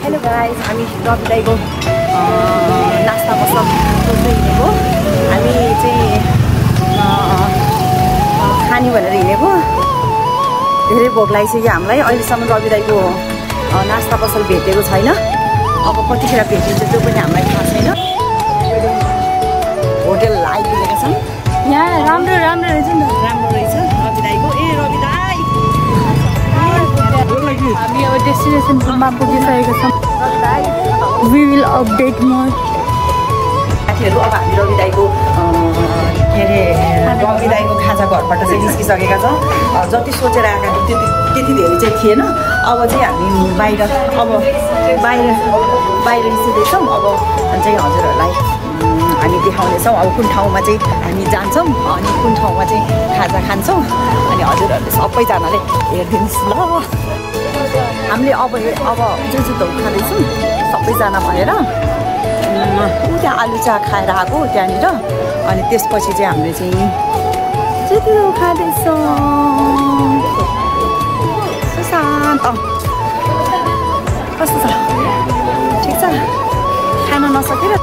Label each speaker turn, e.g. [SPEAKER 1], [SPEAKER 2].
[SPEAKER 1] Hello guys, हामी रवि दाइको नास्ता पसल हिँडेको। हामी चाहिँ खानी भनेर हिँडेको। धेरै भोक लागिसक्यो हामीलाई। अहिलेसम्म रवि दाइको नास्ता पसल भेटेको छैन। अब कतिखेर भेटिन्छ त्यो पनि हामीलाई थाहा छैन। होटेल आइपुगेका छन्।
[SPEAKER 2] यहाँ राम्रो राम्रो रहेछ नि त।
[SPEAKER 1] राम्रो रहेछ रवि दाइको। ए रवि दाइ,
[SPEAKER 2] हामी अब डेस्टिनेसनमा पुगिसकेका छौँ। We will update more.
[SPEAKER 1] साथीहरू, अब हामी रवि दाइको के अरे रवि दाइको खाजा घरबाट चाहिँ निस्किसकेका छौँ। जति सोचेर आएका थियौँ त्यति धेरै चाहिँ थिएन। अब चाहिँ हामी बाहिर निस्किँदैछौँ। अब चाहिँ हजुरहरूलाई हामी देखाउनेछौँ अब कुन ठाउँमा चाहिँ हामी जान्छौँ अनि कुन ठाउँमा चाहिँ खाजा खान्छौँ। अनि हजुरहरूले सबैजनाले हेरिदिनुहोस् ल। हामीले अब जुन खाँदैछौँ सबैजना भएर। त्यहाँ आलु चा खाएर आएको त्यहाँनिर। अनि त्यसपछि चाहिँ हामीले चाहिँ जुदो खाँदैछौँ। शान्त कस्तो छ? ठिक छ? खान नसकेर